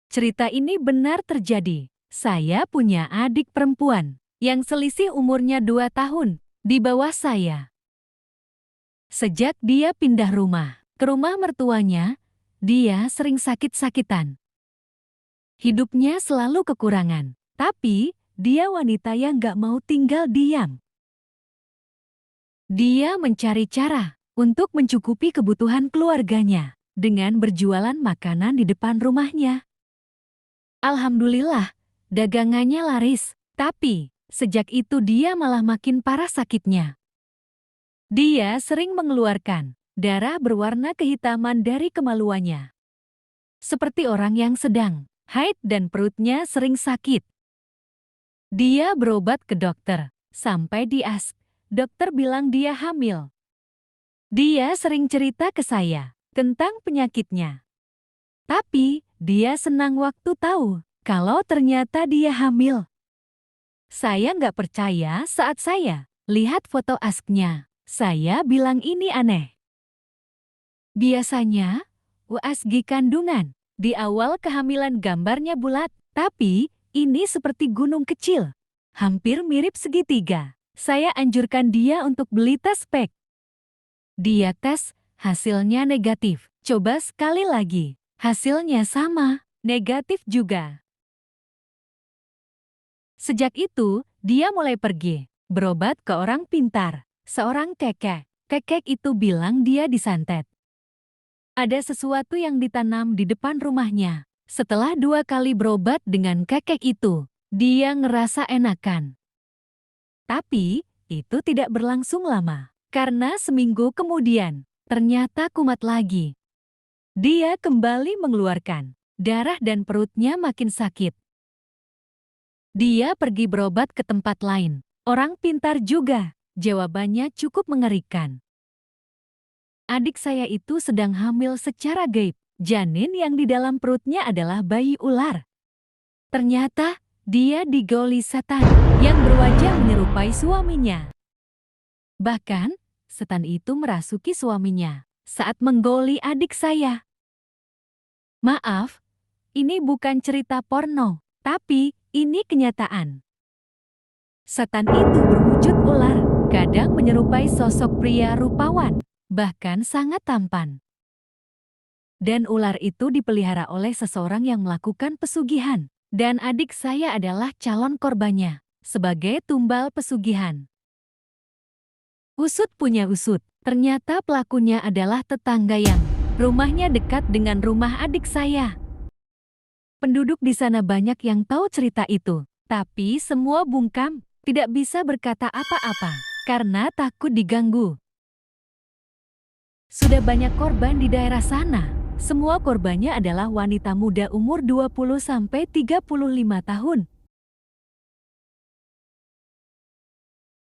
Cerita ini benar terjadi. Saya punya adik perempuan yang selisih umurnya 2 tahun di bawah saya. Sejak dia pindah rumah ke rumah mertuanya, dia sering sakit-sakitan. Hidupnya selalu kekurangan, tapi dia wanita yang gak mau tinggal diam. Dia mencari cara untuk mencukupi kebutuhan keluarganya dengan berjualan makanan di depan rumahnya. Alhamdulillah, dagangannya laris, tapi sejak itu dia malah makin parah sakitnya. Dia sering mengeluarkan darah berwarna kehitaman dari kemaluannya. Seperti orang yang sedang haid dan perutnya sering sakit. Dia berobat ke dokter, sampai di dokter bilang dia hamil. Dia sering cerita ke saya tentang penyakitnya. Tapi, dia senang waktu tahu kalau ternyata dia hamil. Saya nggak percaya saat saya lihat foto asknya. Saya bilang ini aneh. Biasanya, USG kandungan di awal kehamilan gambarnya bulat, tapi ini seperti gunung kecil. Hampir mirip segitiga. Saya anjurkan dia untuk beli tes pack. Dia tes, hasilnya negatif. Coba sekali lagi. Hasilnya sama, negatif juga. Sejak itu, dia mulai pergi, berobat ke orang pintar, seorang kekek. Kekek itu bilang dia disantet. Ada sesuatu yang ditanam di depan rumahnya. Setelah 2 kali berobat dengan kekek itu, dia ngerasa enakan. Tapi, itu tidak berlangsung lama, karena seminggu kemudian, ternyata kumat lagi. Dia kembali mengeluarkan darah dan perutnya makin sakit. Dia pergi berobat ke tempat lain. Orang pintar juga. Jawabannya cukup mengerikan. Adik saya itu sedang hamil secara gaib. Janin yang di dalam perutnya adalah bayi ular. Ternyata, dia digoli setan yang berwajah menyerupai suaminya. Bahkan, setan itu merasuki suaminya saat menggoli adik saya. Maaf, ini bukan cerita porno, tapi ini kenyataan. Setan itu berwujud ular, kadang menyerupai sosok pria rupawan, bahkan sangat tampan. Dan ular itu dipelihara oleh seseorang yang melakukan pesugihan, dan adik saya adalah calon korbannya, sebagai tumbal pesugihan. Usut punya usut, ternyata pelakunya adalah tetangga yang rumahnya dekat dengan rumah adik saya. Penduduk di sana banyak yang tahu cerita itu, tapi semua bungkam, tidak bisa berkata apa-apa, karena takut diganggu. Sudah banyak korban di daerah sana. Semua korbannya adalah wanita muda umur 20-35 tahun,